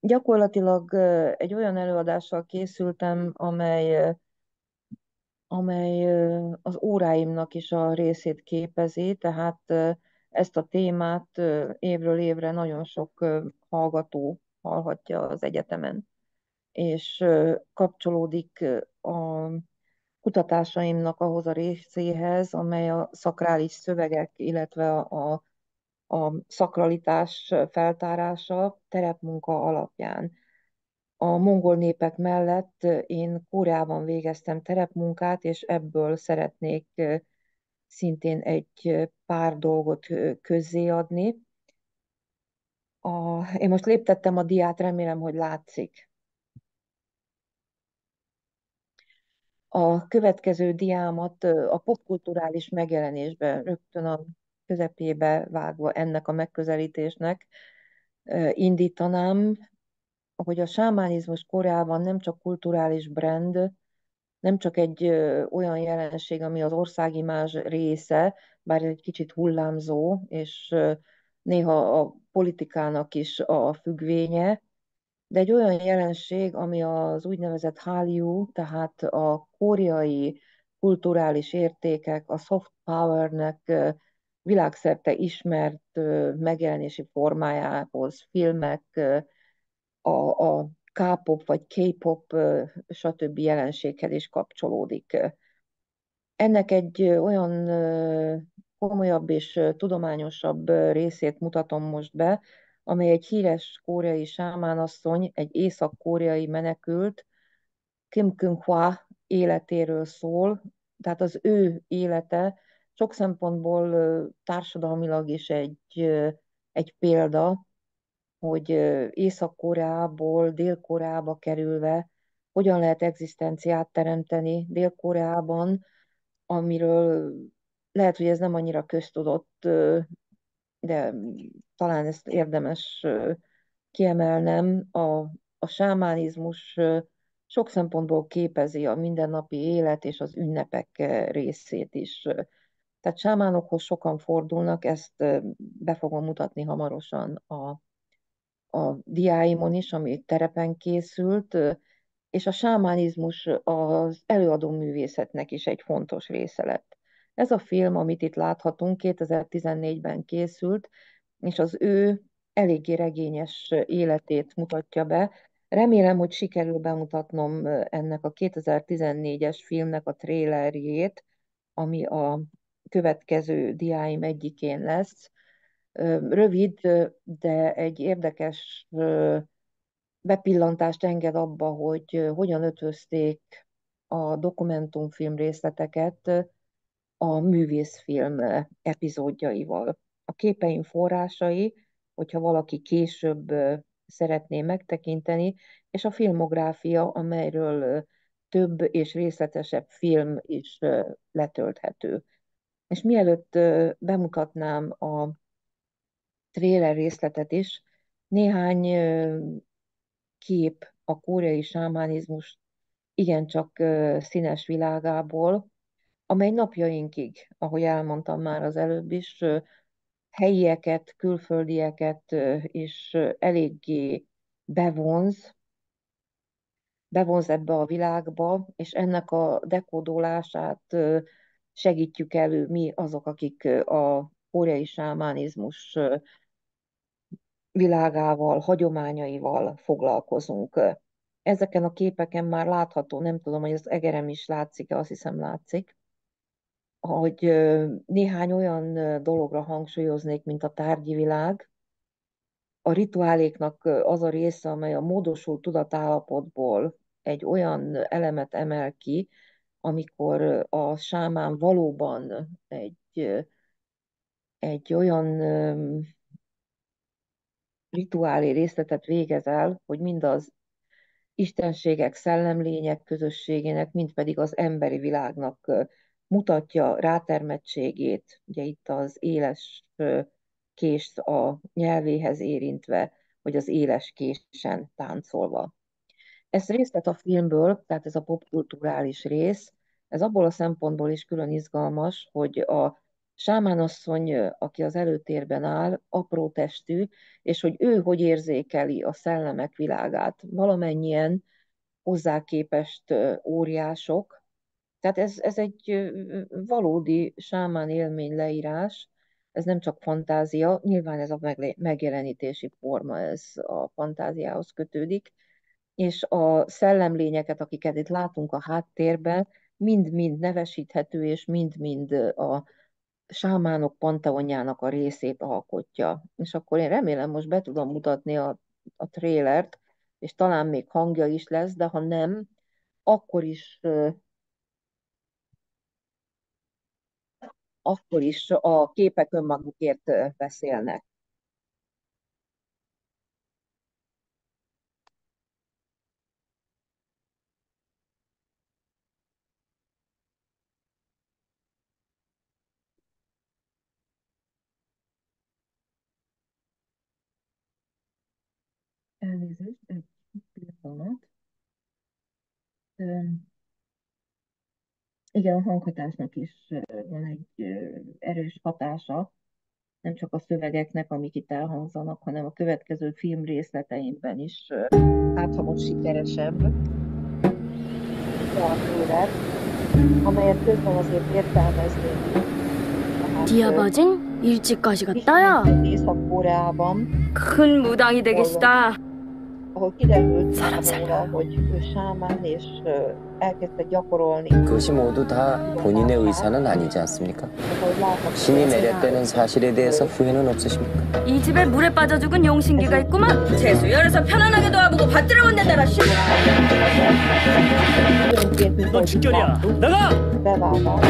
Gyakorlatilag egy olyan előadással készültem, amely az óráimnak is a részét képezi, tehát ezt a témát évről évre nagyon sok hallgató hallhatja az egyetemen, és kapcsolódik a kutatásaimnak ahhoz a részéhez, amely a szakrális szövegek, illetve a szakralitás feltárása terepmunka alapján. A mongol népek mellett én Koreában végeztem terepmunkát, és ebből szeretnék szintén egy pár dolgot közzéadni. Én most léptettem a diát, remélem, hogy látszik. A következő diámat a popkulturális megjelenésbe, rögtön a közepébe vágva ennek a megközelítésnek indítanám, hogy a sámánizmus Koreában nem csak kulturális brand, nem csak egy olyan jelenség, ami az országimázs része, bár egy kicsit hullámzó, és néha a politikának is a függvénye, de egy olyan jelenség, ami az úgynevezett Hallyu, tehát a koreai kulturális értékek, a soft powernek világszerte ismert megjelenési formájához, filmek, a K-pop vagy K-pop, stb. Jelenséghez is kapcsolódik. Ennek egy olyan komolyabb és tudományosabb részét mutatom most be, amely egy híres koreai sámánasszony, egy észak-koreai menekült, Kim Kyung-hwa életéről szól, tehát az ő élete sok szempontból társadalmilag is egy példa, hogy Észak-Koreából Dél-Koreába kerülve hogyan lehet egzisztenciát teremteni Dél-Koreában, amiről lehet, hogy ez nem annyira köztudott, de talán ezt érdemes kiemelnem. A sámánizmus sok szempontból képezi a mindennapi élet és az ünnepek részét is. Tehát sámánokhoz sokan fordulnak, ezt be fogom mutatni hamarosan a diáimon is, ami terepen készült, és a sámánizmus az előadó művészetnek is egy fontos része lett. Ez a film, amit itt láthatunk, 2014-ben készült, és az ő eléggé regényes életét mutatja be. Remélem, hogy sikerül bemutatnom ennek a 2014-es filmnek a trélerjét, ami a következő diáim egyikén lesz. Rövid, de egy érdekes bepillantást enged abba, hogy hogyan ötvözték a dokumentumfilm részleteket a művészfilm epizódjaival. A képeim forrásai, hogyha valaki később szeretné megtekinteni, és a filmográfia, amelyről több és részletesebb film is letölthető. És mielőtt bemutatnám a trailer részletet is, néhány kép a koreai sámánizmus igencsak színes világából, amely napjainkig, ahogy elmondtam már az előbb is, helyieket, külföldieket is eléggé bevonz, bevonz ebbe a világba, és ennek a dekódolását segítjük elő mi azok, akik a koreai sámánizmus világával, hagyományaival foglalkozunk. Ezeken a képeken már látható, nem tudom, hogy az egerem is látszik-e, azt hiszem látszik, hogy néhány olyan dologra hangsúlyoznék, mint a tárgyi világ, a rituáléknak az a része, amely a módosult tudatállapotból egy olyan elemet emel ki, amikor a sámán valóban egy olyan rituálé részletet végez el, hogy mind az istenségek, szellemlények közösségének, mint pedig az emberi világnak mutatja rátermettségét, ugye itt az éles kést a nyelvéhez érintve, vagy az éles késen táncolva. Ez részlet a filmből, tehát ez a popkulturális rész, ez abból a szempontból is külön izgalmas, hogy a Sámánasszony, aki az előtérben áll, apró testű, és hogy ő hogy érzékeli a szellemek világát. Valamennyien hozzá képest óriások. Tehát ez egy valódi sámán élmény leírás, ez nem csak fantázia, nyilván ez a megjelenítési forma, ez a fantáziához kötődik, és a szellemlényeket, akiket itt látunk a háttérben, mind-mind nevesíthető, és mind-mind a sámánok panteonjának a részét alkotja. És akkor én remélem, most be tudom mutatni a trélert, és talán még hangja is lesz, de ha nem, akkor is a képek önmagukért beszélnek. Elnézést, egy pillanat. Igen, a hanghatásnak is van egy erős hatása, nem csak a szövegeknek, amik itt elhangzanak, hanem a következő film részleteimben is. Hát, ha most sikeresebb, a thriller, amelyet közben azért értelmezni. 디아바징? 일찍까지 갔다야? Észak-Koreában, 큰 무당이 되겠다. ahol kiderült 사람 számomra, 살려. hogy ő sámán, és elkezdte gyakorolni. 그것이 모두 다 본인의 의사는 아니지 않습니까? Ahogy látható, 신이 내렸다는 사실에 대해서 후회는 없으십니까? 이 집에 물에 빠져 죽은 용신기가 있구만. 재수열에서 편안하게 도와보고 받들어 온다라 씨. 넌 직결이야. 나가! bevállal.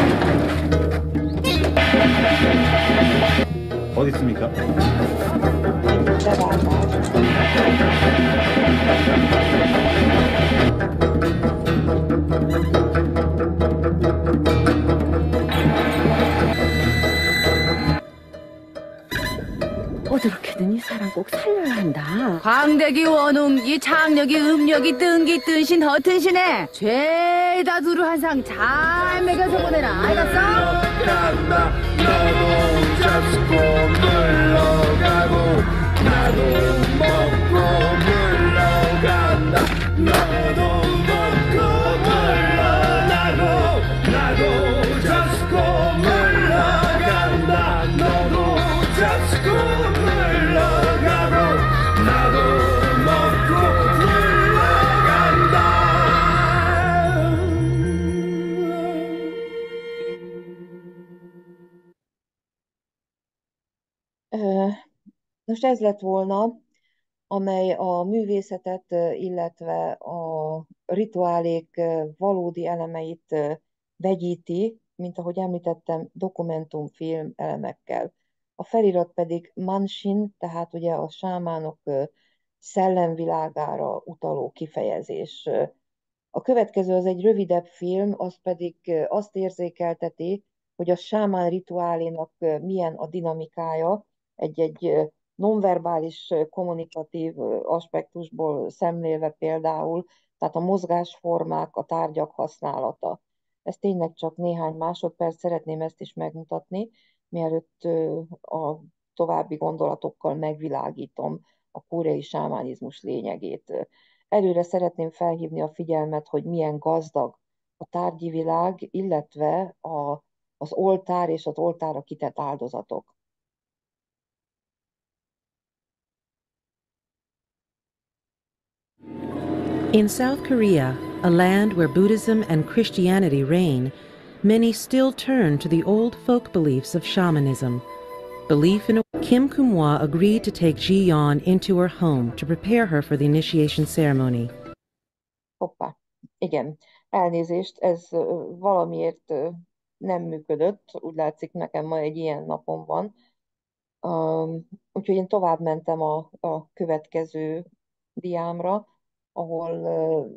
어디 있습니까? Bevállal. 어떻게든 이 사람 꼭 살려야 한다. 광대기 원웅기 장력이 음력이 뜬기 뜬신 허튼신에 죄다 두루 한 상 잘 먹여서 보내라. 알겠어? 간다 너도 잡수고 물러가고 나도 먹고 물러간다 너도 먹고 물러나고 나도 잡수고 물러간다 너도 잡수고 물러가고 나도 먹고 물러간다. Ö, Most ez lett volna, amely a művészetet, illetve a rituálék valódi elemeit vegyíti, mint ahogy említettem, dokumentumfilm elemekkel. A felirat pedig Manshin, tehát ugye a sámánok szellemvilágára utaló kifejezés. A következő az egy rövidebb film, az pedig azt érzékelteti, hogy a sámán rituálénak milyen a dinamikája, egy nonverbális kommunikatív aspektusból szemlélve például, tehát a mozgásformák, a tárgyak használata. Ez tényleg csak néhány másodperc, szeretném ezt is megmutatni, mielőtt a további gondolatokkal megvilágítom a koreai sámánizmus lényegét. Előre szeretném felhívni a figyelmet, hogy milyen gazdag a tárgyi világ, illetve az oltár és az oltárra kitett áldozatok. In South Korea, a land where Buddhism and Christianity reign, many still turn to the old folk beliefs of shamanism. Belief in Kim Kumwa agreed to take Ji Yeon into her home to prepare her for the initiation ceremony. Hoppá, igen, elnézést, ez valamiért nem működött, úgy látszik nekem ma egy ilyen napom van. Úgyhogy én tovább mentem a következő diámra, ahol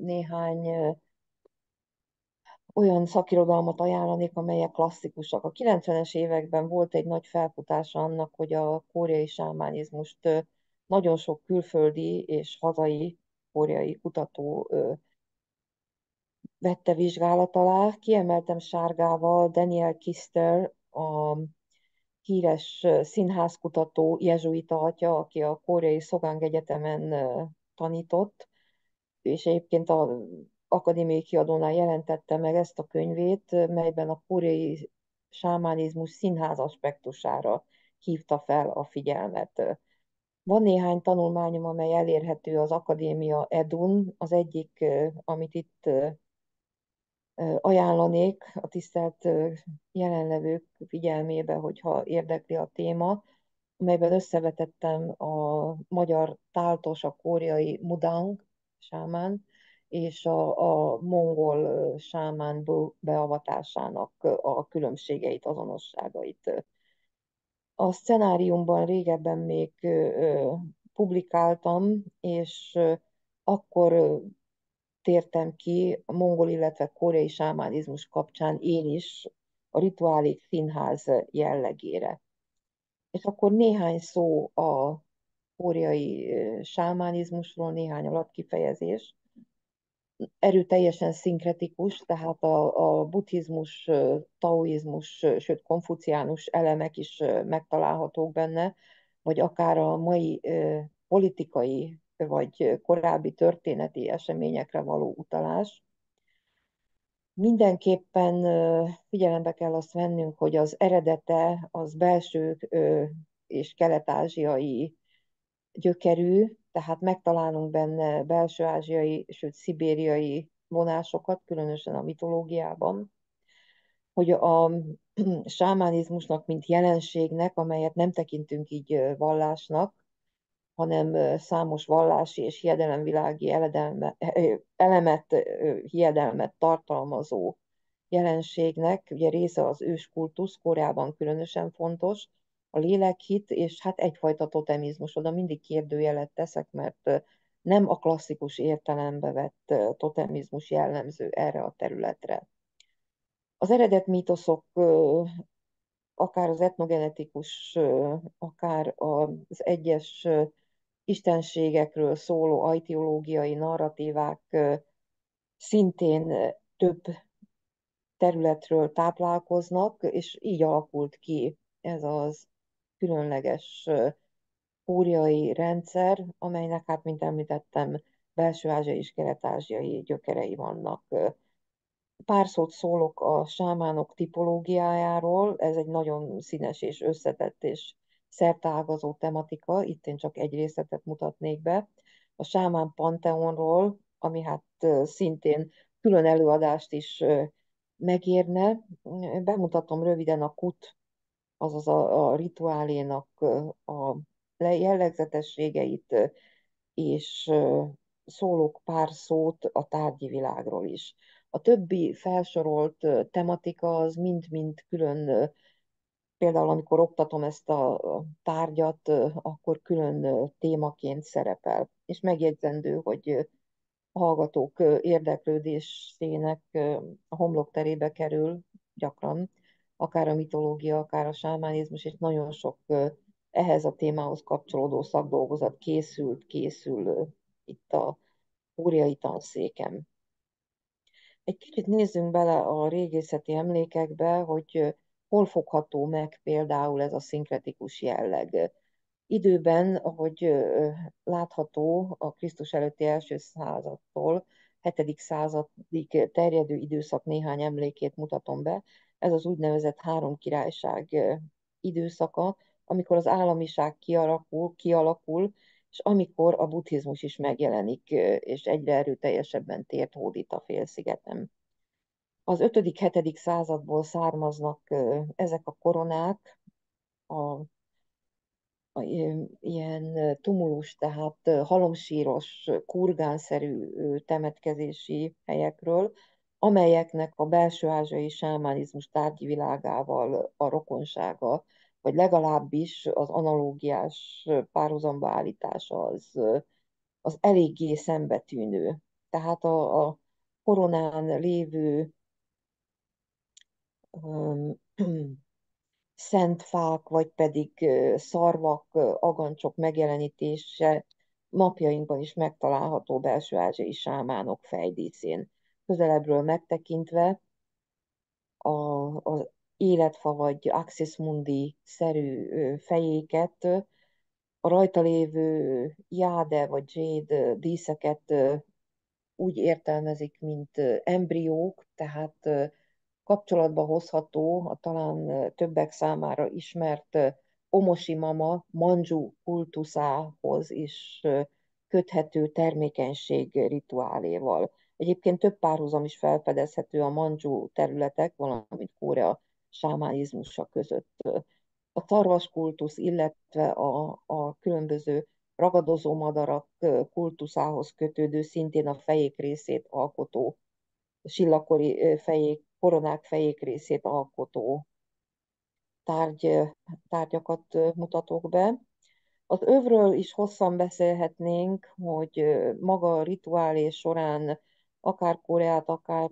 néhány olyan szakirodalmat ajánlanék, amelyek klasszikusak. A 90-es években volt egy nagy felfutása annak, hogy a koreai sámánizmust nagyon sok külföldi és hazai koreai kutató vette vizsgálat alá. Kiemeltem sárgával Daniel Kister, a híres színházkutató, jezsuita atya, aki a koreai Sogang Egyetemen tanított, és egyébként az akadémiai kiadónál jelentette meg ezt a könyvét, melyben a koreai sámánizmus színház aspektusára hívta fel a figyelmet. Van néhány tanulmányom, amely elérhető az Akadémia Edun. Az egyik, amit itt ajánlanék a tisztelt jelenlevők figyelmébe, hogyha érdekli a téma, amelyben összevetettem a magyar táltos, a koreai mudang sámán, és a mongol sámán beavatásának a különbségeit, azonosságait. A szcenáriumban régebben még publikáltam, és akkor tértem ki a mongol, illetve koreai sámánizmus kapcsán én is a rituálék színház jellegére. És akkor néhány szó a koreai sámánizmusról, néhány alatkifejezés. Erőteljesen szinkretikus, tehát a buddhizmus, taoizmus, sőt konfuciánus elemek is megtalálhatók benne, vagy akár a mai politikai vagy korábbi történeti eseményekre való utalás. Mindenképpen figyelembe kell azt vennünk, hogy az eredete az belső és kelet-ázsiai gyökerű, tehát megtalálunk benne belső-ázsiai, sőt szibériai vonásokat, különösen a mitológiában, hogy a sámánizmusnak, mint jelenségnek, amelyet nem tekintünk így vallásnak, hanem számos vallási és hiedelemvilági elemet, hiedelmet tartalmazó jelenségnek, ugye része az őskultusz, Koreában különösen fontos, a lélekhit, és hát egyfajta totemizmus. Oda mindig kérdőjelet teszek, mert nem a klasszikus értelembe vett totemizmus jellemző erre a területre. Az eredet mítoszok, akár az etnogenetikus, akár az egyes istenségekről szóló aiteológiai narratívák szintén több területről táplálkoznak, és így alakult ki ez az különleges koreai rendszer, amelynek, hát, mint említettem, belső-ázsiai és kelet-ázsiai gyökerei vannak. Pár szót szólok a sámánok tipológiájáról, ez egy nagyon színes és összetett és szerteágazó tematika, itt én csak egy részletet mutatnék be. A sámán panteonról, ami hát szintén külön előadást is megérne. Bemutatom röviden a kut, azaz a rituálénak a jellegzetességeit, és szólok pár szót a tárgyi világról is. A többi felsorolt tematika az mind-mind külön, például amikor oktatom ezt a tárgyat, akkor külön témaként szerepel. És megjegyzendő, hogy a hallgatók érdeklődésének a homlokterébe kerül gyakran, akár a mitológia, akár a sámánizmus, és nagyon sok ehhez a témához kapcsolódó szakdolgozat készül itt a koreai tanszéken. Egy kicsit nézzünk bele a régészeti emlékekbe, hogy hol fogható meg például ez a szinkretikus jelleg. Időben, ahogy látható, a Krisztus előtti első századtól 7. századig terjedő időszak néhány emlékét mutatom be. Ez az úgynevezett három királyság időszaka, amikor az államiság kialakul, és amikor a buddhizmus is megjelenik, és egyre erőteljesebben tért hódít a félszigeten. Az 5.-7. századból származnak ezek a koronák, ilyen tumulus, tehát halomsíros, kurgánszerű temetkezési helyekről, amelyeknek a belső-ázsiai sámánizmus tárgyi világával a rokonsága, vagy legalábbis az analógiás párhuzamba állítása az eléggé szembetűnő. Tehát a koronán lévő szent fák, vagy pedig szarvak, agancsok megjelenítése napjainkban is megtalálható belső-ázsiai sámánok fejdíszén. Közelebbről megtekintve az életfa vagy Axis Mundi-szerű fejéket, a rajta lévő jáde vagy jade díszeket úgy értelmezik, mint embriók, tehát kapcsolatba hozható a talán többek számára ismert Omosi Mama Mandzsu kultuszához is köthető termékenység rituáléval. Egyébként több párhuzam is felfedezhető a Mandzsu területek, valamint Korea sámánizmusa között. A szarvas kultusz, illetve a különböző ragadozó madarak kultuszához kötődő, szintén a fejék részét alkotó, sillakori fejék, koronák fejék részét alkotó tárgyakat mutatok be. Az övről is hosszan beszélhetnénk, hogy maga a rituálé során akár Koreát, akár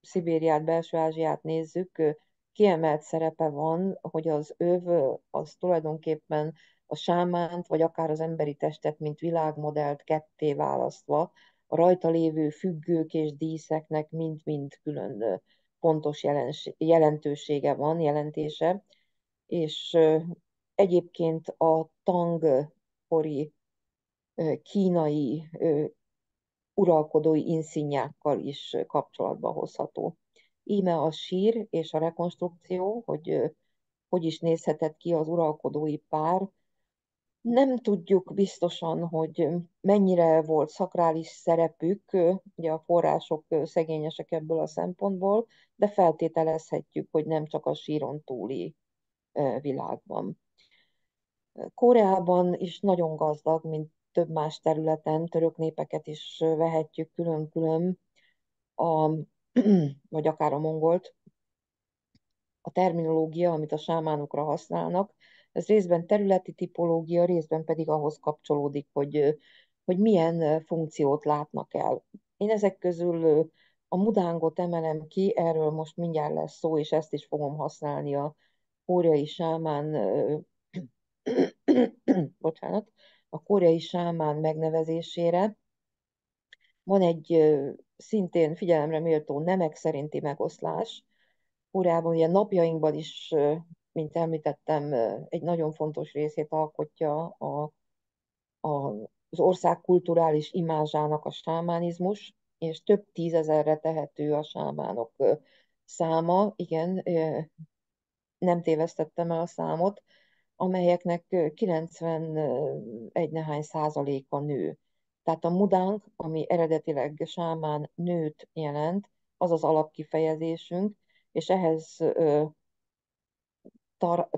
Szibériát, Belső-Ázsiát nézzük, kiemelt szerepe van, hogy az öv az tulajdonképpen a sámánt, vagy akár az emberi testet, mint világmodellt ketté választva, a rajta lévő függők és díszeknek mind-mind külön fontos jelentősége van, jelentése, és egyébként a tang kori kínai uralkodói inszínyákkal is kapcsolatba hozható. Íme a sír és a rekonstrukció, hogy is nézhetett ki az uralkodói pár. Nem tudjuk biztosan, hogy mennyire volt szakrális szerepük, ugye a források szegényesek ebből a szempontból, de feltételezhetjük, hogy nem csak a síron túli világban. Koreában is nagyon gazdag, mint több más területen, török népeket is vehetjük külön-külön, vagy akár a mongolt. A terminológia, amit a sámánokra használnak, ez részben területi tipológia, részben pedig ahhoz kapcsolódik, hogy milyen funkciót látnak el. Én ezek közül a mudángot emelem ki, erről most mindjárt lesz szó, és ezt is fogom használni a koreai sámán bocsánat, a koreai sámán megnevezésére. Van egy szintén figyelemre méltó nemek szerinti megoszlás. Koreában ugye napjainkban is, mint említettem, egy nagyon fontos részét alkotja az ország kulturális imázsának a sámánizmus, és több tízezerre tehető a sámánok száma. Igen, nem tévesztettem el a számot, amelyeknek 91 nehány százaléka nő. Tehát a mudánk, ami eredetileg sámán nőt jelent, az az alapkifejezésünk, és ehhez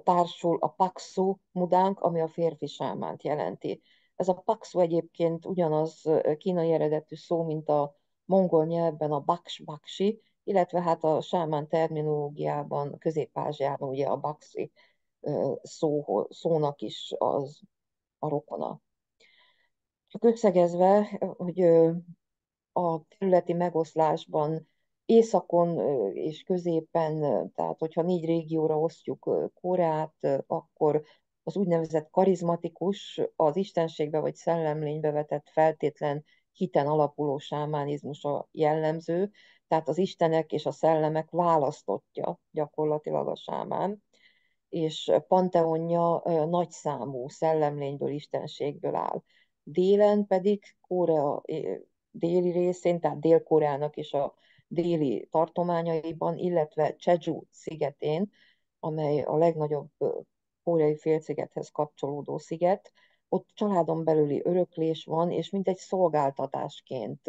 társul a paksu mudánk, ami a férfi sámánt jelenti. Ez a paksu egyébként ugyanaz kínai eredetű szó, mint a mongol nyelvben a baks-baksi, illetve hát a sámán terminológiában, Közép-Ázsiában ugye a baksi szónak is az a rokona. Csak összegezve, hogy a területi megoszlásban északon és középen, tehát hogyha 4 régióra osztjuk Koreát, akkor az úgynevezett karizmatikus, az istenségbe vagy szellemlénybe vetett feltétlen hiten alapuló sámánizmus a jellemző, tehát az istenek és a szellemek választottja gyakorlatilag a sámán, és panteonja nagyszámú szellemlényből, istenségből áll. Délen pedig Korea déli részén, tehát Dél-Koreának is a déli tartományaiban, illetve Jeju szigetén, amely a legnagyobb koreai félszigethez kapcsolódó sziget, ott családon belüli öröklés van, és mintegy szolgáltatásként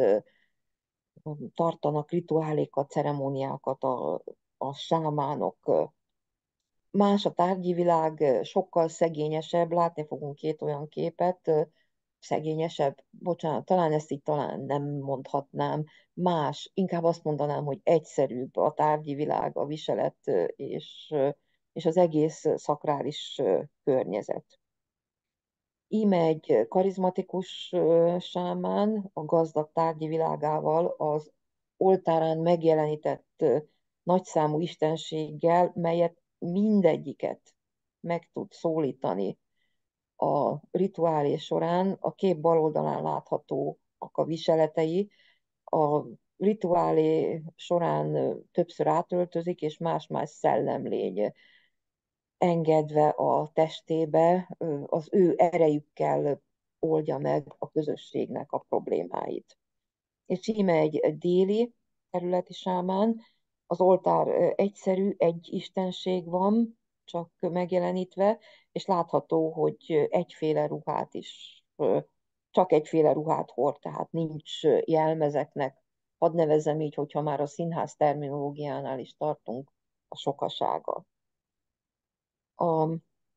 tartanak rituálékat, ceremóniákat a sámánok. Más a tárgyi világ, sokkal szegényesebb, látni fogunk 2 olyan képet, szegényesebb, bocsánat, talán ezt így talán nem mondhatnám, más, inkább azt mondanám, hogy egyszerűbb a tárgyi világ, a viselet és az egész szakrális környezet. Íme egy karizmatikus sámán a gazdag tárgyi világával, az oltárán megjelenített nagyszámú istenséggel, melyet mindegyiket meg tud szólítani a rituálé során. A kép bal oldalán láthatóak a viseletei, a rituálé során többször átöltözik, és más-más szellemlény engedve a testébe, az ő erejükkel oldja meg a közösségnek a problémáit. És íme egy déli területi sámán, az oltár egyszerű, egy istenség van, csak megjelenítve, és látható, hogy egyféle ruhát is, csak egyféle ruhát hord, tehát nincs jelmezeknek, hadd nevezzem így, hogyha már a színház terminológiánál is tartunk, a sokasága. A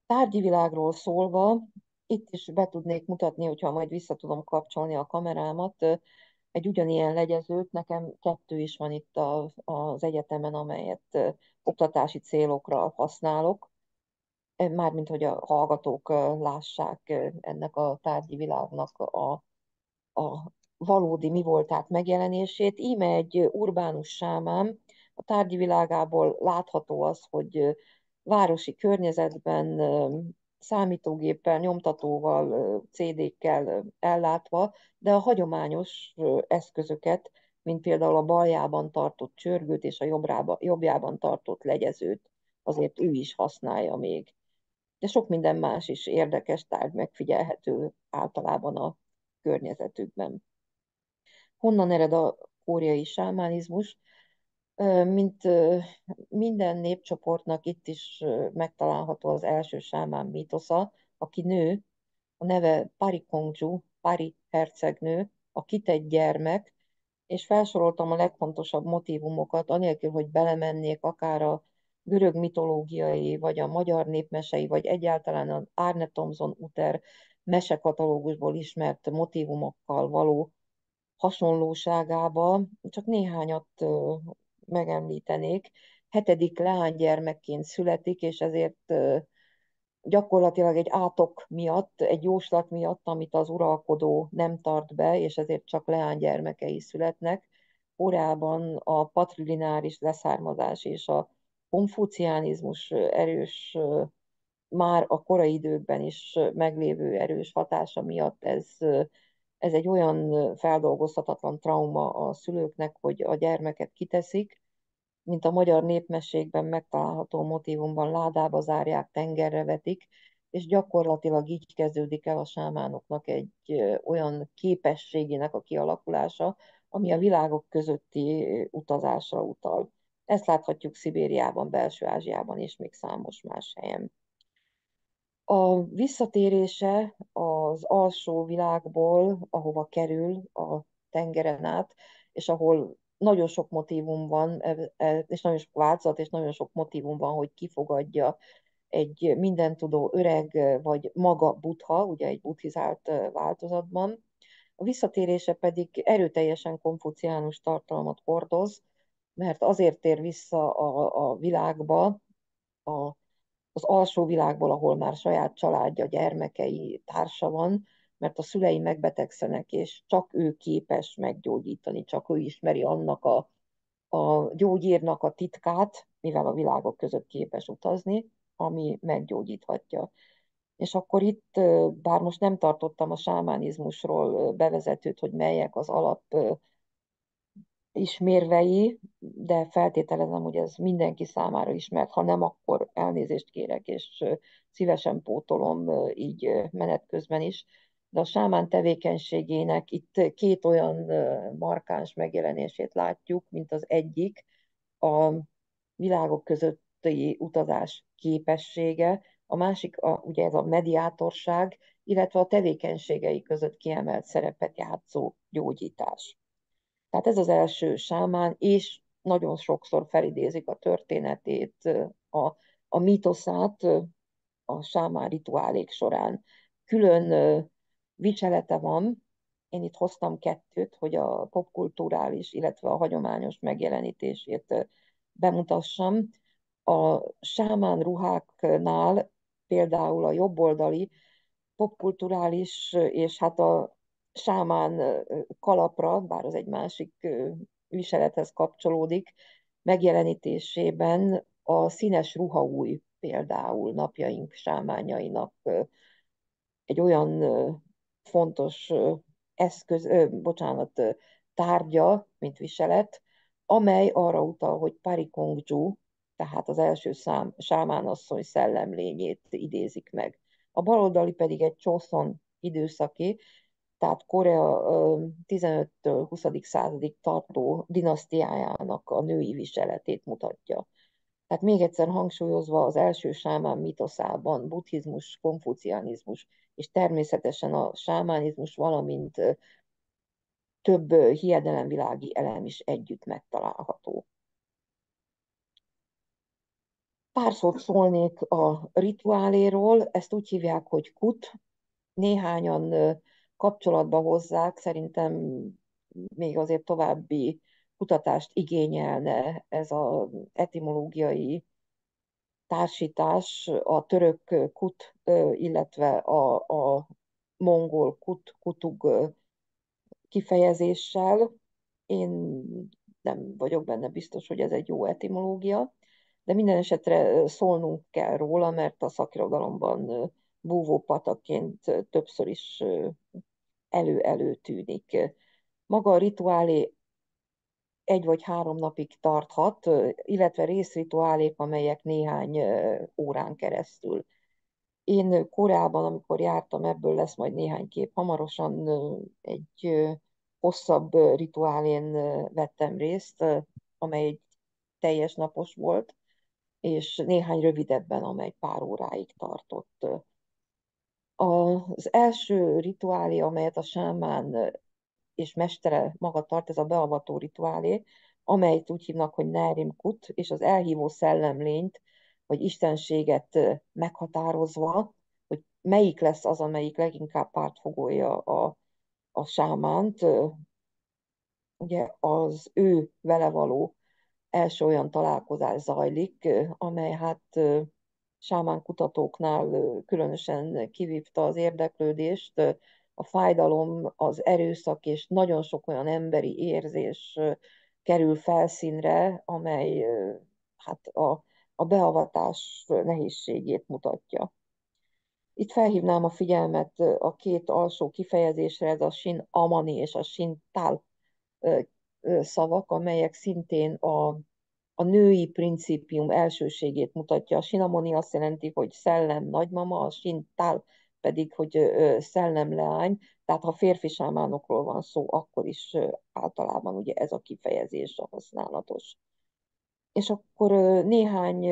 tárgyi világról szólva, itt is be tudnék mutatni, hogyha majd vissza tudom kapcsolni a kamerámat, egy ugyanilyen legyezőt, nekem 2 is van itt az egyetemen, amelyet oktatási célokra használok, mármint hogy a hallgatók lássák ennek a tárgyi világnak a valódi mi voltát megjelenését. Íme egy urbánus sámán, a tárgyi világából látható az, hogy városi környezetben számítógéppel, nyomtatóval, CD-kkel ellátva, de a hagyományos eszközöket, mint például a baljában tartott csörgőt és a jobbjában tartott legyezőt, azért ő is használja még. De sok minden más is érdekes tárgy megfigyelhető általában a környezetükben. Honnan ered a koreai sámánizmus? Mint minden népcsoportnak itt is megtalálható az első sámán mítosza, aki nő, a neve Pari Kongju, Pari hercegnő, a kitett gyermek, és felsoroltam a legfontosabb motívumokat, anélkül, hogy belemennék akár a görög mitológiai, vagy a magyar népmesei, vagy egyáltalán az Arne Thompson Uter mesekatalógusból ismert motívumokkal való hasonlóságába, csak néhányat megemlítenék. 7. leánygyermekként születik, és ezért gyakorlatilag egy átok miatt, egy jóslat miatt, amit az uralkodó nem tart be, és ezért csak leánygyermekei születnek. Koreában a patrilináris leszármazás és a konfuciánizmus erős, már a korai időkben is meglévő erős hatása miatt ez egy olyan feldolgozhatatlan trauma a szülőknek, hogy a gyermeket kiteszik, mint a magyar népmességben megtalálható motívumban ládába zárják, tengerre vetik, és gyakorlatilag így kezdődik el a sámánoknak egy olyan képességének a kialakulása, ami a világok közötti utazásra utal. Ezt láthatjuk Szibériában, Belső-Ázsiában és még számos más helyen. A visszatérése az alsó világból, ahova kerül a tengeren át, és ahol nagyon sok motívum van, és nagyon sok változat, és nagyon sok motívum van, hogy kifogadja egy mindentudó öreg, vagy maga Buddha, ugye egy buddhizált változatban. A visszatérése pedig erőteljesen konfuciánus tartalmat hordoz, mert azért tér vissza a világba, az alsó világból, ahol már saját családja, gyermekei, társa van, mert a szülei megbetegszenek, és csak ő képes meggyógyítani, csak ő ismeri annak a gyógyírnak a titkát, mivel a világok között képes utazni, ami meggyógyíthatja. És akkor itt, bár most nem tartottam a sámánizmusról bevezetőt, hogy melyek az alap ismérvei, de feltételezem, hogy ez mindenki számára ismert, ha nem, akkor elnézést kérek, és szívesen pótolom így menet közben is. De a sámán tevékenységének itt 2 olyan markáns megjelenését látjuk, mint az egyik, a világok közötti utazás képessége, a másik, ugye ez a mediátorság, illetve a tevékenységei között kiemelt szerepet játszó gyógyítás. Tehát ez az első sámán, és nagyon sokszor felidézik a történetét, a mítoszát a sámán rituálék során. Külön viselete van, én itt hoztam 2, hogy a popkulturális, illetve a hagyományos megjelenítését bemutassam. A sámán ruháknál például a jobboldali popkulturális, és hát a sámán kalapra, bár az egy másik viselethez kapcsolódik, megjelenítésében a színes ruhaúj például napjaink sámányainak egy olyan fontos eszköz, tárgya, mint viselet, amely arra utal, hogy Parikongju, tehát az első sámánasszony szellemlényét idézik meg. A baloldali pedig egy Joseon időszaki, tehát Korea 15-től 20. századig tartó dinasztiájának a női viseletét mutatja. Tehát még egyszer hangsúlyozva, az első sámán mitoszában buddhizmus, konfucianizmus és természetesen a sámánizmus, valamint több hiedelemvilági elem is együtt megtalálható. Pár szót szólnék a rituáléról, ezt úgy hívják, hogy kut. Néhányan kapcsolatba hozzák, szerintem még azért további kutatást igényelne ez az etimológiai társítás a török kut, illetve a mongol kutug kifejezéssel. Én nem vagyok benne biztos, hogy ez egy jó etimológia, de minden esetre szólnunk kell róla, mert a szakirodalomban búvópataként többször is elő-elő tűnik. Maga a rituálé 1 vagy 3 napig tarthat, illetve részrituálék, amelyek néhány órán keresztül. Én korábban, amikor jártam, ebből lesz majd néhány kép hamarosan, egy hosszabb rituálén vettem részt, amely egy teljes napos volt, és néhány rövidebben, amely pár óráig tartott. Az első rituálé, amelyet a sámán és mestere maga tart, ez a beavató rituálé, amelyet úgy hívnak, hogy Nerim Kut, és az elhívó szellemlényt, vagy istenséget meghatározva, hogy melyik lesz az, amelyik leginkább pártfogolja a sámánt, ugye az ő vele való első olyan találkozás zajlik, amely hát sámán kutatóknál különösen kivívta az érdeklődést. A fájdalom, az erőszak és nagyon sok olyan emberi érzés kerül felszínre, amely hát a beavatás nehézségét mutatja. Itt felhívnám a figyelmet a 2 alsó kifejezésre, ez a sin amani és a sin tal szavak, amelyek szintén a női principium elsőségét mutatja. A sinamoni azt jelenti, hogy szellem nagymama, a sintál pedig, hogy szellem leány, tehát ha férfi sámánokról van szó, akkor is általában ugye ez a kifejezés a használatos. És akkor néhány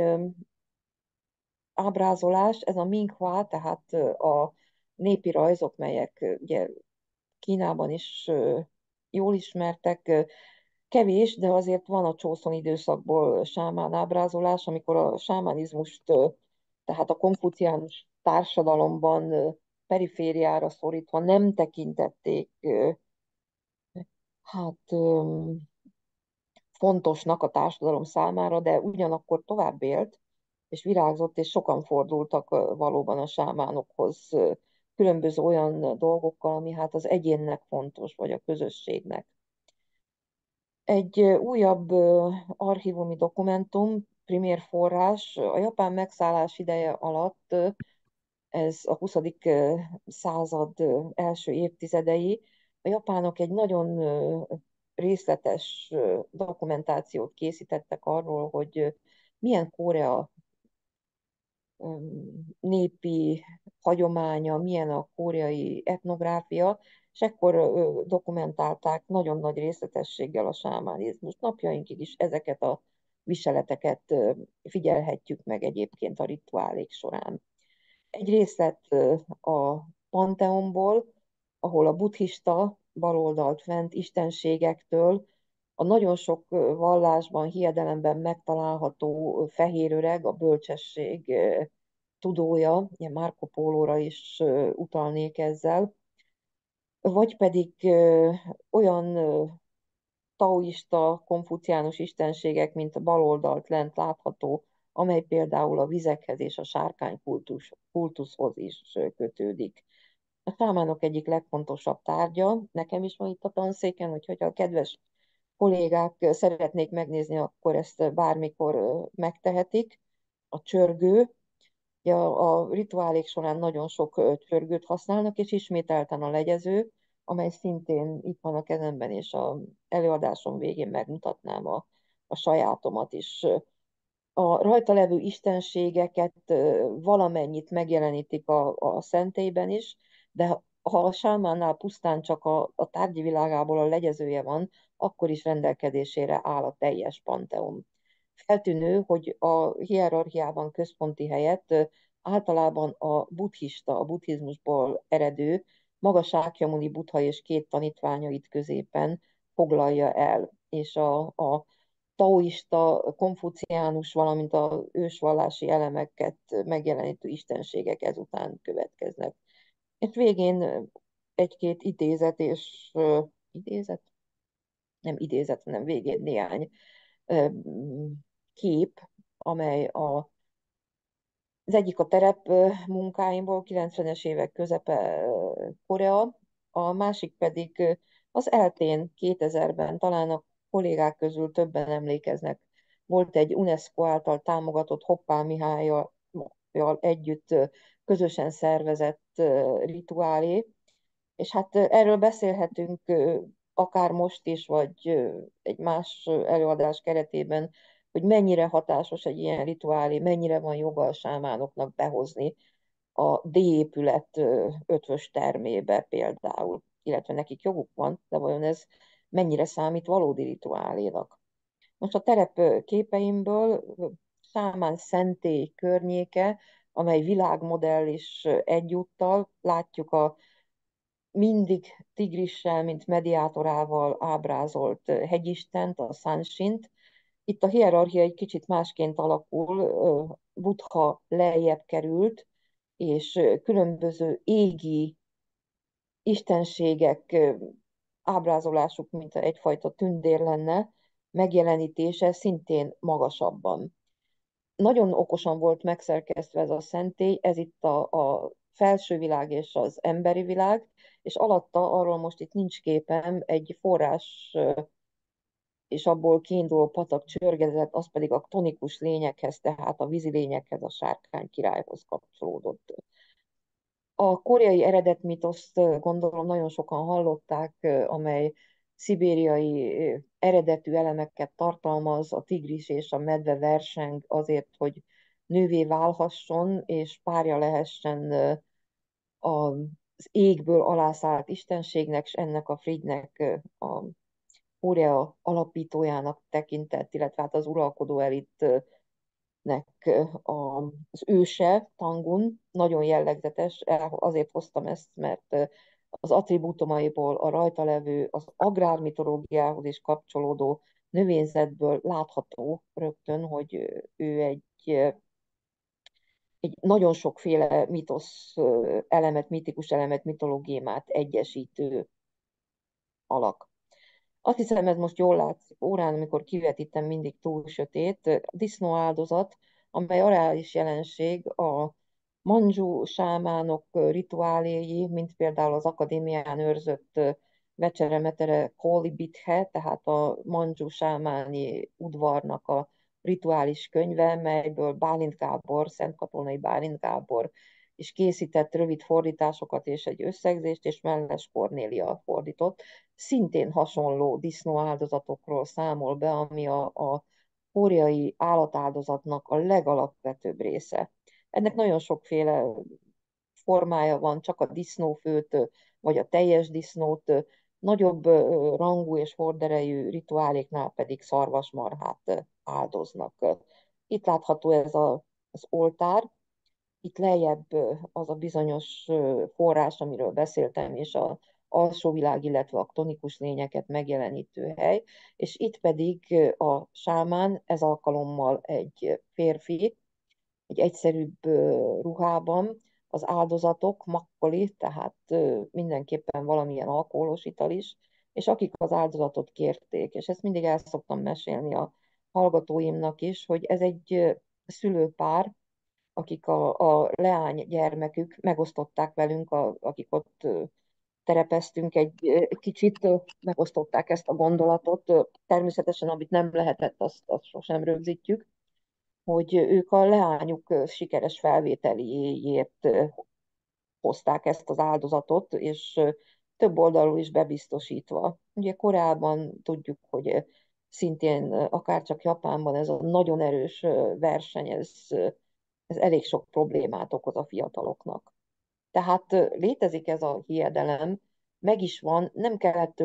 ábrázolás, ez a Minghua, tehát a népi rajzok, melyek ugye Kínában is jól ismertek, kevés, de azért van a Joseon időszakból sámán ábrázolás, amikor a sámánizmust, tehát a konfuciánus társadalomban perifériára szorítva nem tekintették hát fontosnak a társadalom számára, de ugyanakkor tovább élt, és virágzott, és sokan fordultak valóban a sámánokhoz különböző olyan dolgokkal, ami hát az egyénnek fontos, vagy a közösségnek. Egy újabb archívumi dokumentum, primér forrás, a japán megszállás ideje alatt, ez a 20. század első évtizedei, a japánok egy nagyon részletes dokumentációt készítettek arról, hogy milyen Korea népi hagyománya, milyen a koreai etnográfia, és ekkor dokumentálták nagyon nagy részletességgel a sámánizmus. Napjainkig is ezeket a viseleteket figyelhetjük meg egyébként a rituálék során. Egy részlet a Panteonból, ahol a buddhista baloldalt fent istenségektől a nagyon sok vallásban, hiedelemben megtalálható fehér öreg, a bölcsesség tudója, ilyen Marco Pólóra is utalnék ezzel, vagy pedig olyan taoista, konfuciánus istenségek, mint a baloldalt lent látható, amely például a vizekhez és a sárkány kultuszhoz is kötődik. A sámánok egyik legfontosabb tárgya, nekem is van itt a tanszéken, úgyhogy a kedves kollégák szeretnék megnézni, akkor ezt bármikor megtehetik. A csörgő, a rituálék során nagyon sok csörgőt használnak, és ismételten a legyező, amely szintén itt van a kezemben, és a előadásom végén megmutatnám a sajátomat is. A rajta levő istenségeket valamennyit megjelenítik a szentélyben is, de ha a sámánnál pusztán csak a tárgyi világából a legyezője van, akkor is rendelkezésére áll a teljes panteon. Feltűnő, hogy a hierarchiában központi helyet általában a buddhizmusból eredő, maga Sákyamuni Buddha és két tanítványait középen foglalja el, és a taoista, konfuciánus, valamint az ősvallási elemeket megjelenítő istenségek ezután következnek. És végén egy-két idézet idézet? Nem idézet, hanem végén néhány kép, amely az egyik a terep munkáimból, 90-es évek közepe Korea, a másik pedig az eltén 2000-ben, talán a kollégák közül többen emlékeznek. Volt egy UNESCO által támogatott Hoppá Mihályjal együtt közösen szervezett rituálé, és hát erről beszélhetünk akár most is, vagy egy más előadás keretében, hogy mennyire hatásos egy ilyen rituálé, mennyire van joga a sámánoknak behozni a D-épület ötvös termébe például, illetve nekik joguk van, de vajon ez mennyire számít valódi rituálénak. Most a terep képeimből sámán szentély környéke, amely világmodell is egyúttal, látjuk a mindig tigrissel, mint mediátorával ábrázolt hegyistent, a Sansint. Itt a hierarchia egy kicsit másként alakul, Buddha lejjebb került, és különböző égi istenségek ábrázolásuk, mint egyfajta tündér lenne, megjelenítése szintén magasabban. Nagyon okosan volt megszerkesztve ez a szentély, ez itt a felső világ és az emberi világ, és alatta, arról most itt nincs képem, egy forrás és abból kiinduló patak csörgezett, az pedig a tonikus lényekhez, tehát a vízi lényekhez, a sárkány királyhoz kapcsolódott. A koreai eredetmitoszt gondolom nagyon sokan hallották, amely szibériai eredetű elemeket tartalmaz, a tigris és a medve verseng azért, hogy nővé válhasson, és párja lehessen az égből alászállt istenségnek, és ennek a Fridnek, a Korea alapítójának tekintett, illetve hát az uralkodó elitnek az őse, Tangun, nagyon jellegzetes, azért hoztam ezt, mert az attribútumaiból a rajta levő, az agrármitológiához is kapcsolódó növényzetből látható rögtön, hogy ő egy nagyon sokféle mitosz elemet, mitikus elemet, mitológiámát egyesítő alak. Azt hiszem, ez most jól látszik órán, amikor kivetítem, mindig túl sötét. A disznó áldozat, amely areális jelenség a mandzsu sámánok rituáléi, mint például az akadémián őrzött Vecseremetere Kolibithe, tehát a mandzsu sámáni udvarnak a rituális könyve, melyből Bálint Gábor, Szentkatonai Bálint Gábor is készített rövid fordításokat és egy összegzést, és Melles Kornélia fordított. Szintén hasonló disznóáldozatokról számol be, ami a koreai állatáldozatnak a legalapvetőbb része. Ennek nagyon sokféle formája van, csak a disznófőt, vagy a teljes disznót, nagyobb rangú és horderejű rituáléknál pedig szarvasmarhát áldoznak. Itt látható ez az oltár, itt lejjebb az a bizonyos forrás, amiről beszéltem, és az alsó világ, illetve a tonikus lényeket megjelenítő hely, és itt pedig a sámán, ez alkalommal egy férfi, egy egyszerűbb ruhában, az áldozatok, makkoli, tehát mindenképpen valamilyen alkoholos ital is, és akik az áldozatot kérték, és ezt mindig el szoktam mesélni a hallgatóimnak is, hogy ez egy szülőpár, akik a leány gyermekük megosztották velünk, akik ott terepeztünk egy kicsit, megosztották ezt a gondolatot. Természetesen, amit nem lehetett, azt sosem rögzítjük, hogy ők a leányuk sikeres felvételéért hozták ezt az áldozatot, és több oldalról is bebiztosítva. Ugye korábban tudjuk, hogy szintén akárcsak Japánban ez a nagyon erős verseny, ez elég sok problémát okoz a fiataloknak. Tehát létezik ez a hiedelem, meg is van, nem kellett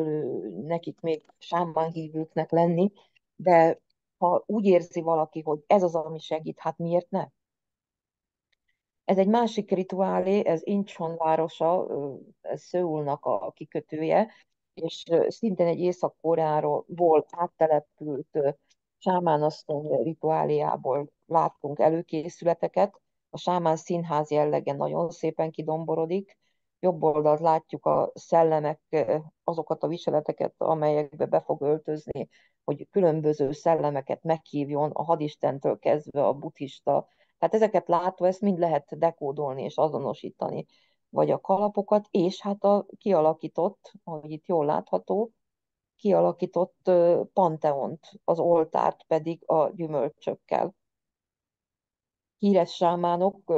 nekik még sámán hívőknek lenni, de ha úgy érzi valaki, hogy ez az, ami segít, hát miért ne? Ez egy másik rituálé, ez Incheon városa, ez Szöulnak a kikötője, és szintén egy Észak-Koreából áttelepült sámánasszony rituáliából láttunk előkészületeket. A sámán színház jellege nagyon szépen kidomborodik. Jobb oldalt látjuk a szellemek, azokat a viseleteket, amelyekbe be fog öltözni, hogy különböző szellemeket meghívjon, a hadistentől kezdve a buddhista. Tehát ezeket látva, ezt mind lehet dekódolni és azonosítani. Vagy a kalapokat, és hát a kialakított, ahogy itt jól látható, kialakított panteont, az oltárt pedig a gyümölcsökkel. Híres sámánok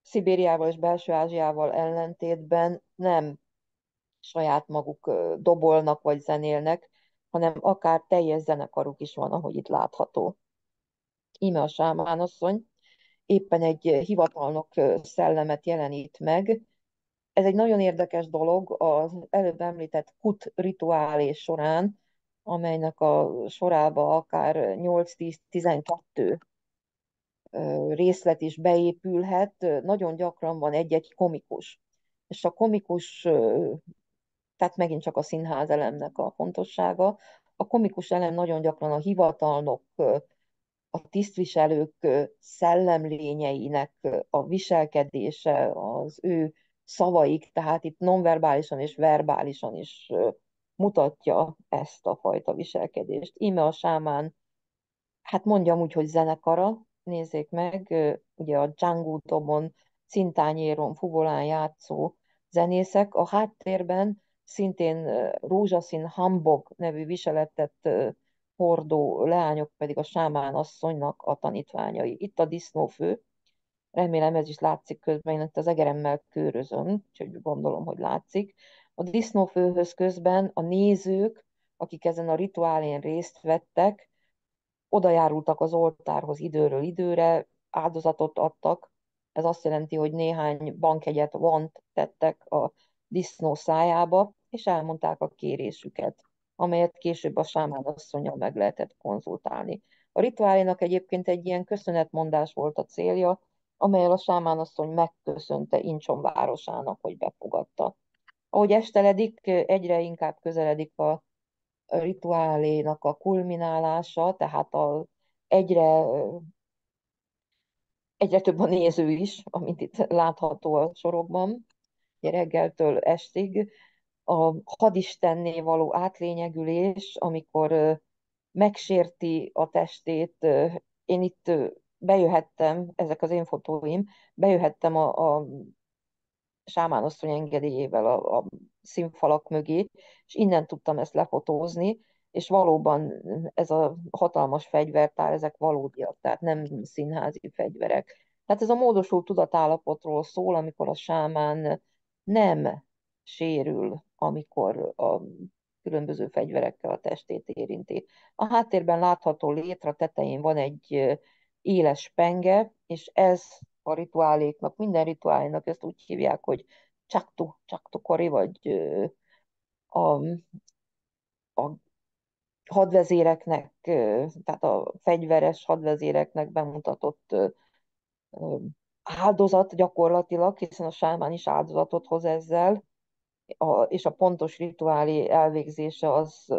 Szibériával és Belső-Ázsiával ellentétben nem saját maguk dobolnak vagy zenélnek, hanem akár teljes zenekaruk is van, ahogy itt látható. Íme a sámánasszony éppen egy hivatalnok szellemet jelenít meg. Ez egy nagyon érdekes dolog az előbb említett kut rituálés során, amelynek a sorába akár 8-10-12 részlet is beépülhet. Nagyon gyakran van egy-egy komikus. És a komikus, tehát megint csak a színház elemnek a fontossága, a komikus elem nagyon gyakran a hivatalnok, a tisztviselők szellemlényeinek a viselkedése, az ő szavaik, tehát itt nonverbálisan és verbálisan is mutatja ezt a fajta viselkedést. Íme a sámán, hát mondjam úgy, hogy zenekara, nézzék meg, ugye a Django dobon, cintányéron, fuvolán játszó zenészek, a háttérben szintén rózsaszín hambog nevű viseletet hordó leányok pedig a sámán asszonynak a tanítványai. Itt a disznófő, remélem ez is látszik közben, én itt az egeremmel körözöm, úgyhogy gondolom, hogy látszik. A disznófőhöz közben a nézők, akik ezen a rituálén részt vettek, oda járultak az oltárhoz időről időre, áldozatot adtak. Ez azt jelenti, hogy néhány bankjegyet, vant tettek a disznó szájába, és elmondták a kérésüket, amelyet később a sámán asszonnyal meg lehetett konzultálni. A rituálénak egyébként egy ilyen köszönetmondás volt a célja, amelyel a sámán asszony megköszönte Incheon városának, hogy befogadta. Ahogy esteledik, egyre inkább közeledik a rituálénak a kulminálása, tehát egyre, egyre több a néző is, amint itt látható a sorokban, reggeltől estig. A hadistenné való átlényegülés, amikor megsérti a testét. Én itt bejöhettem, ezek az én fotóim, bejöhettem a sámánasszony engedélyével a színfalak mögé, és innen tudtam ezt lefotózni, és valóban ez a hatalmas fegyvertár, ezek valódiak, tehát nem színházi fegyverek. Tehát ez a módosult tudatállapotról szól, amikor a sámán nem sérül, amikor a különböző fegyverekkel a testét érinti. A háttérben látható létre tetején van egy éles penge, és ez a rituáléknak, minden rituálénak ezt úgy hívják, hogy csaktukori, vagy a, a hadvezéreknek, tehát a fegyveres hadvezéreknek bemutatott áldozat gyakorlatilag, hiszen a sámán is áldozatot hoz ezzel, és a pontos rituálé elvégzése az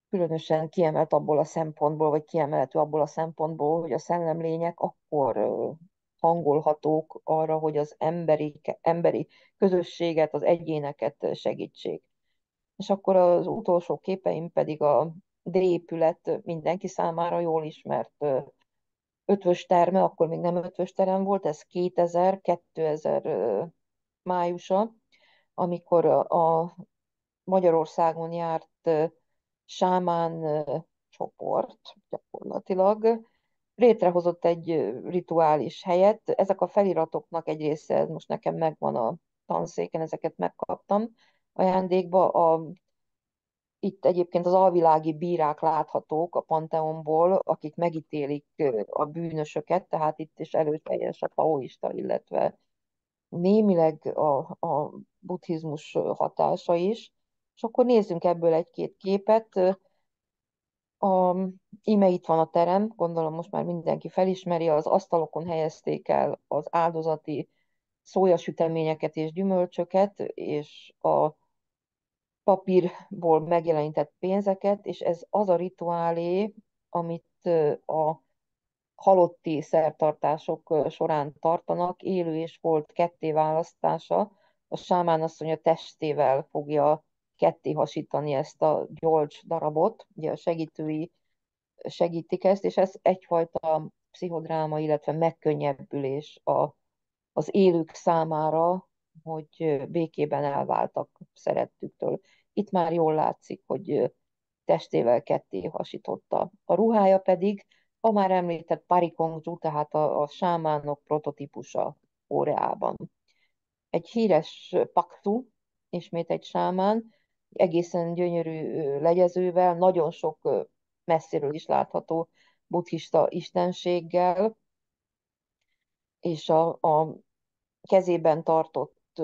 különösen kiemelt abból a szempontból, vagy kiemelhető abból a szempontból, hogy a szellemlények akkor hangolhatók arra, hogy az emberi közösséget, az egyéneket segítsék. És akkor az utolsó képeim pedig a D-épület mindenki számára jól ismert ötvös terme, akkor még nem ötvös terem volt, ez 2000 májusa, amikor a Magyarországon járt sámán csoport gyakorlatilag létrehozott egy rituális helyet. Ezek a feliratoknak egy része, ez most nekem megvan a tanszéken, ezeket megkaptam ajándékba. Itt egyébként az alvilági bírák láthatók a Panteonból, akik megítélik a bűnösöket, tehát itt is előteljes a taoista, illetve némileg a buddhizmus hatása is. És akkor nézzünk ebből egy-két képet. A, íme itt van a terem, gondolom most már mindenki felismeri, az asztalokon helyezték el az áldozati szójasüteményeket és gyümölcsöket, és a papírból megjelenített pénzeket, és ez az a rituálé, amit a halotti szertartások során tartanak, élő és holt kettéválasztása. A sámán asszony a testével fogja ketté hasítani ezt a gyolcs darabot, ugye a segítői segítik ezt, és ez egyfajta pszichodráma, illetve megkönnyebbülés az élők számára, hogy békében elváltak szerettüktől. Itt már jól látszik, hogy testével ketté hasította. A ruhája pedig a már említett parikongzsu, tehát a sámánok prototípusa Koreában. Egy híres paktu, ismét egy sámán, egészen gyönyörű legyezővel, nagyon sok messziről is látható buddhista istenséggel, és a kezében tartott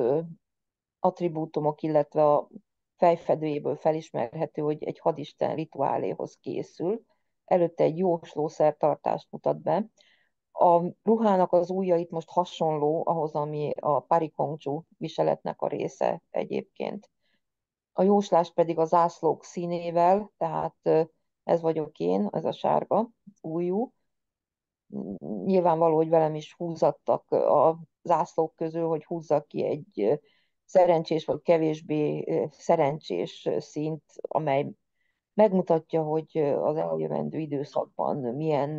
attribútumok, illetve a fejfedőjéből felismerhető, hogy egy hadisten rituáléhoz készül. Előtte egy jóslószertartást mutat be. A ruhának az ujjait most hasonló ahhoz, ami a parikongzsu viseletnek a része egyébként. A jóslás pedig a zászlók színével, tehát ez vagyok én, ez a sárga ujjú. Nyilvánvaló, hogy velem is húzattak a zászlók közül, hogy húzzak ki egy szerencsés vagy kevésbé szerencsés színt, amely megmutatja, hogy az eljövendő időszakban milyen,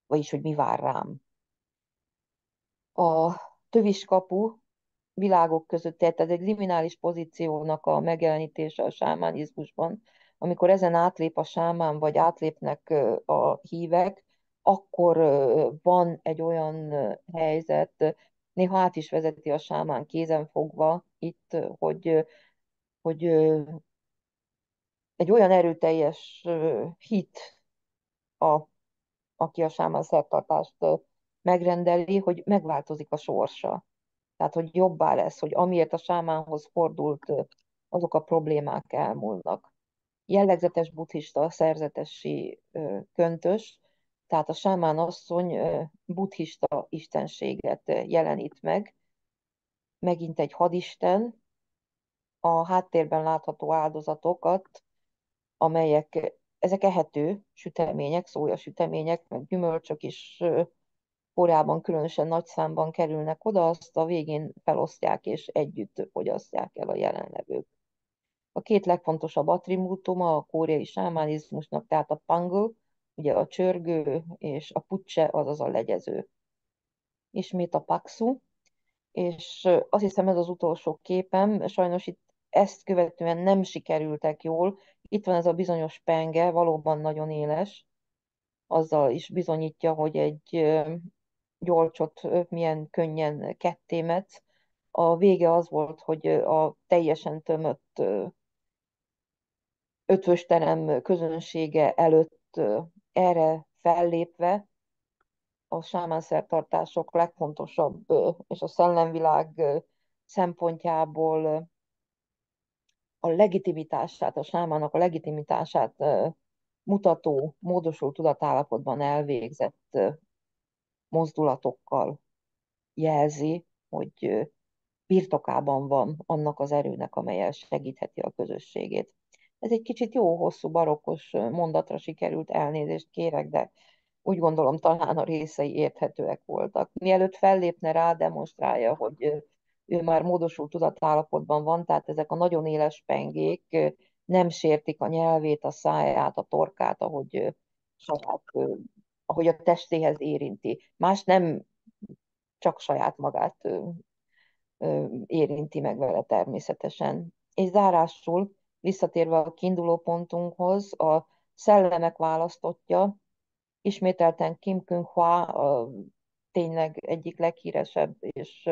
vagyis hogy mi vár rám. A töviskapu világok között, tehát ez egy liminális pozíciónak a megjelenítése a sámánizmusban, amikor ezen átlép a sámán, vagy átlépnek a hívek, akkor van egy olyan helyzet, néha át is vezeti a sámán kézen fogva itt, hogy egy olyan erőteljes hit, a, aki a sámán szertartást megrendeli, hogy megváltozik a sorsa. Tehát, hogy jobbá lesz, hogy amiért a sámánhoz fordult, azok a problémák elmúlnak. Jellegzetes buddhista szerzetesi köntös, tehát a sámán asszony buddhista istenséget jelenít meg, megint egy hadisten, a háttérben látható áldozatokat, ezek ehető sütemények, szójasütemények, meg gyümölcsök is Koreában különösen nagy számban kerülnek oda, azt a végén felosztják és együtt fogyasztják el a jelenlevők. A két legfontosabb attribútuma a koreai sámánizmusnak, tehát a pangul, ugye a csörgő, és a pucse, azaz a legyező. Ismét a paksu, és azt hiszem ez az utolsó képem, sajnos itt ezt követően nem sikerültek jól. Itt van ez a bizonyos penge, valóban nagyon éles, azzal is bizonyítja, hogy egy gyolcsot milyen könnyen kettémetsz. A vége az volt, hogy a teljesen tömött ötvösterem közönsége előtt erre fellépve a sámánszertartások legfontosabb és a szellemvilág szempontjából a legitimitását, a sámának a legitimitását mutató, módosult tudatállapotban elvégzett mozdulatokkal jelzi, hogy birtokában van annak az erőnek, amelyel segítheti a közösségét. Ez egy kicsit jó, hosszú, barokkos mondatra sikerült, elnézést kérek, de úgy gondolom talán a részei érthetőek voltak. Mielőtt fellépne rá, demonstrálja, hogy ő már módosult tudatállapotban van, tehát ezek a nagyon éles pengék nem sértik a nyelvét, a száját, a torkát, ahogy a testéhez érinti. Más nem, csak saját magát érinti meg vele természetesen. És zárásul, visszatérve a kiinduló pontunkhoz, a szellemek választottja, ismételten Kim Kyung-hwa tényleg egyik leghíresebb, és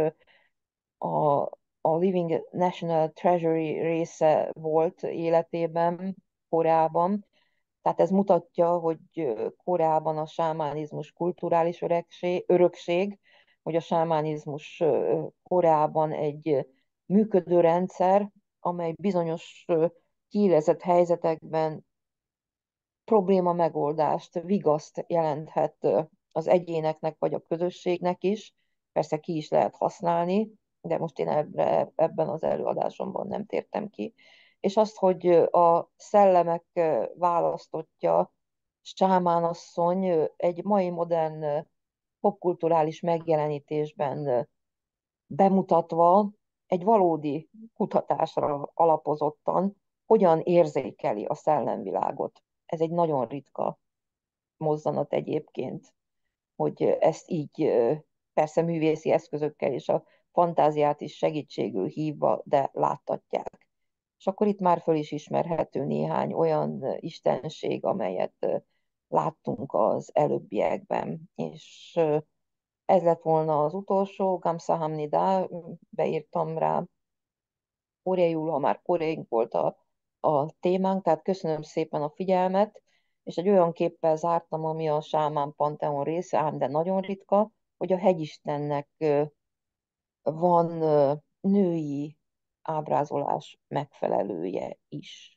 a, a Living National Treasury része volt életében, Koreában. Tehát ez mutatja, hogy Koreában a sámánizmus kulturális örökség, hogy a sámánizmus Koreában egy működő rendszer, amely bizonyos kiélezett helyzetekben probléma megoldást, vigaszt jelenthet az egyéneknek vagy a közösségnek is. Persze ki is lehet használni, de most én ebben az előadásomban nem tértem ki. És azt, hogy a szellemek választottja sámánasszony egy mai modern popkulturális megjelenítésben bemutatva egy valódi kutatásra alapozottan, hogyan érzékeli a szellemvilágot. Ez egy nagyon ritka mozzanat egyébként, hogy ezt így persze művészi eszközökkel és a fantáziát is segítségül hívva, de láttatják. És akkor itt már föl is ismerhető néhány olyan istenség, amelyet láttunk az előbbiekben. És ez lett volna az utolsó, Gamsahamnida, beírtam rá koreaiul, ha már koreaink volt a témánk, tehát köszönöm szépen a figyelmet, és egy olyan képpel zártam, ami a Sámán Panteon része, ám de nagyon ritka, hogy a hegyistennek van női ábrázolás megfelelője is.